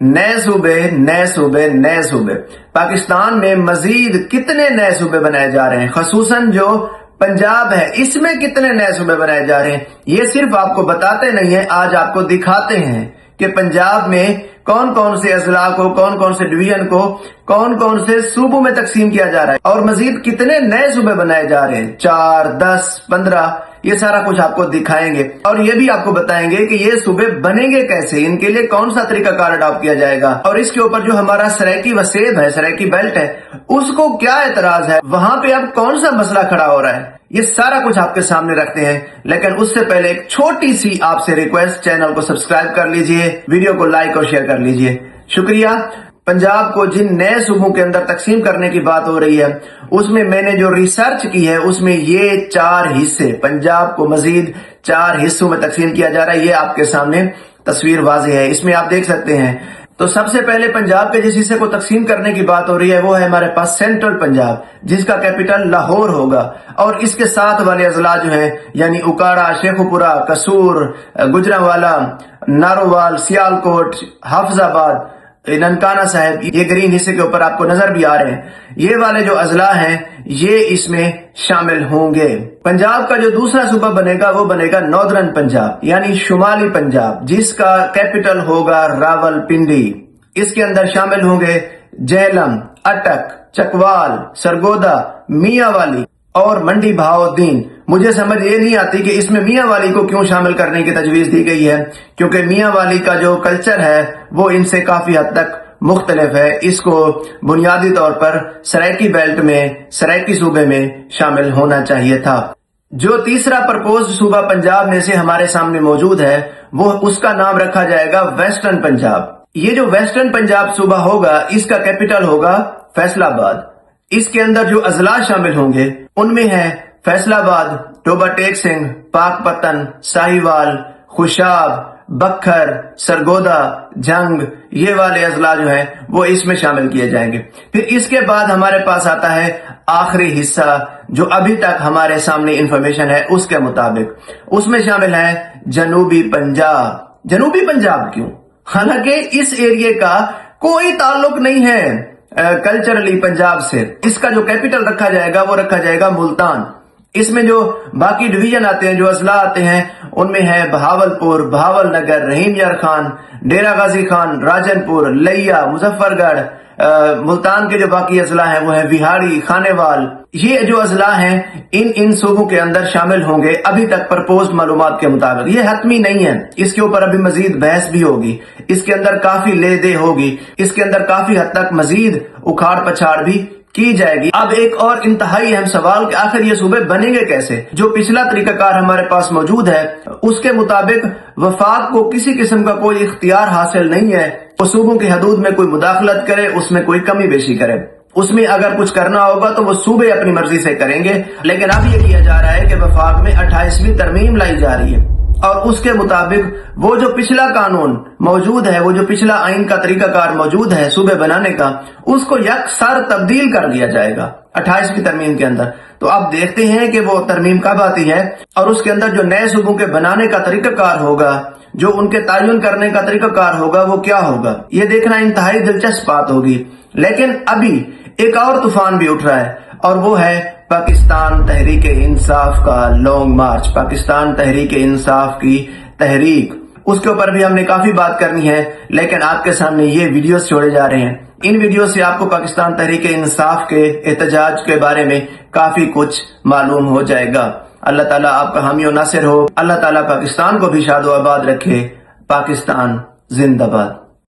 नए सूबे, नए सूबे, नए सूबे। पाकिस्तान में मजीद कितने नए सूबे बनाए जा रहे हैं, खसूसन जो पंजाब है इसमें कितने नए सूबे बनाए जा रहे हैं, ये सिर्फ आपको बताते नहीं है, आज आपको दिखाते हैं कि पंजाब में कौन कौन से अजला को, कौन कौन से डिवीजन को, कौन कौन से सूबों में तकसीम किया जा रहा है और मजीद कितने नए सूबे बनाए जा रहे हैं, 4, 10, 15, ये सारा कुछ आपको दिखाएंगे और ये भी आपको बताएंगे कि ये सूबे बनेंगे कैसे, इनके लिए कौन सा तरीका कार अडॉप्ट किया जाएगा और इसके ऊपर जो हमारा सराइकी वसेब है, सराइकी बेल्ट है, उसको क्या एतराज है, वहां पे अब कौन सा मसला खड़ा हो रहा है, ये सारा कुछ आपके सामने रखते हैं। लेकिन उससे पहले एक छोटी सी आपसे रिक्वेस्ट, चैनल को सब्सक्राइब कर लीजिए, वीडियो को लाइक और शेयर कर लीजिए, शुक्रिया। पंजाब को जिन नए सूबों के अंदर तकसीम करने की बात हो रही है उसमें मैंने जो रिसर्च की है उसमें ये 4 हिस्से, पंजाब को मजीद 4 हिस्सों में तकसीम किया जा रहा है, ये आपके सामने तस्वीर वाज़ेह है, इसमें आप देख सकते हैं। तो सबसे पहले पंजाब के जिस हिस्से को तकसीम करने की बात हो रही है वो है हमारे पास सेंट्रल पंजाब, जिसका कैपिटल लाहौर होगा और इसके साथ वाले अजला जो है यानी उकाड़ा, शेखुपुरा, कसूर, गुजरांवाला, नारोवाल, सियालकोट, हाफिजाबाद, ननकाना साहब, ये ग्रीन हिस्से के ऊपर आपको नजर भी आ रहे हैं, ये वाले जो अजला हैं ये इसमें शामिल होंगे। पंजाब का जो दूसरा सूबा बनेगा वो बनेगा नॉर्दर्न पंजाब यानी शुमाली पंजाब, जिसका कैपिटल होगा रावलपिंडी। इसके अंदर शामिल होंगे जेहलम, अटक, चकवाल, सरगोदा, मियांवाली और मंडी बहाउद्दीन। मुझे समझ ये नहीं आती कि इसमें मियांवाली को क्यों शामिल करने की तजवीज दी गई है, क्योंकि मियांवाली का जो कल्चर है वो इनसे काफी हद तक मुख्तलिफ है, इसको बुनियादी तौर पर सराइकी बेल्ट में, सराइकी सूबे में शामिल होना चाहिए था। जो तीसरा प्रपोज सूबा पंजाब में से हमारे सामने मौजूद है वो उसका नाम रखा जाएगा वेस्टर्न पंजाब। ये जो वेस्टर्न पंजाब सूबा होगा इसका कैपिटल होगा फैसलाबाद। इसके अंदर जो अजला शामिल होंगे उनमें है फैसलाबाद, टोबा टेक सिंह, पाकपतन, साहिवाल, खुशाब, बखर, सरगोदा, जंग, ये वाले अजला जो हैं वो इसमें शामिल किए जाएंगे। फिर इसके बाद हमारे पास आता है आखिरी हिस्सा जो अभी तक हमारे सामने इंफॉर्मेशन है उसके मुताबिक, उसमें शामिल है जनूबी पंजाब। जनूबी पंजाब क्यों? हालांकि इस एरिया का कोई ताल्लुक नहीं है कल्चरली पंजाब से। इसका जो कैपिटल रखा जाएगा वो रखा जाएगा मुल्तान। इसमें जो बाकी डिवीजन आते हैं, जो अजला आते हैं, उनमें है बहावलपुर, बहावलनगर, रहीम यार खान, डेरा गाजी खान, राजनपुर, लिया, मुजफ्फरगढ़। मुल्तान के जो बाकी अजला हैं वो है विहाड़ी, खानेवाल। ये जो अजला हैं इन सूबों के अंदर शामिल होंगे अभी तक प्रपोज मालूमात के मुताबिक। ये हतमी नहीं है, इसके ऊपर अभी मजीद बहस भी होगी, इसके अंदर काफी ले दे होगी, इसके अंदर काफी हद तक मजीद उखाड़ पछाड़ भी की जाएगी। अब एक और इंतहाई अहम सवाल कि आखिर ये सूबे बनेंगे कैसे। जो पिछला तरीकाकार हमारे पास मौजूद है उसके मुताबिक वफाक को किसी किस्म का कोई इख्तियार हासिल नहीं है वो सूबों की हदूद में कोई मुदाखलत करे, उसमें कोई कमी बेशी करे। उसमें अगर कुछ करना होगा तो वो सूबे अपनी मर्जी से करेंगे। लेकिन अब ये किया जा रहा है कि वफाक में 28वीं तरमीम लाई जा रही है और उसके मुताबिक वो जो पिछला कानून मौजूद है, वो जो पिछला आइन का तरीकाकार मौजूद है सूबे बनाने का, उसको यकसर तब्दील कर दिया जाएगा 28वीं तरमीम के अंदर। तो अब देखते हैं कि वो तरमीम कब आती है और उसके अंदर जो नए सूबों के बनाने का तरीकाकार होगा, जो उनके तायुन करने का तरीकाकार होगा, वो क्या होगा, ये देखना इंतहाई दिलचस्प बात होगी। लेकिन अभी एक और तूफान भी उठ रहा है और वो है पाकिस्तान तहरीक इंसाफ का लॉन्ग मार्च, पाकिस्तान तहरीक इंसाफ की तहरीक। उसके ऊपर भी हमने काफी बात करनी है, लेकिन आपके सामने ये वीडियोस छोड़े जा रहे हैं। इन वीडियो से आपको पाकिस्तान तहरीक इंसाफ के एहतजाज के बारे में काफी कुछ मालूम हो जाएगा। अल्लाह ताला आपका हामी और नासिर हो। अल्लाह ताला पाकिस्तान को भी शादो आबाद रखे। पाकिस्तान जिंदाबाद।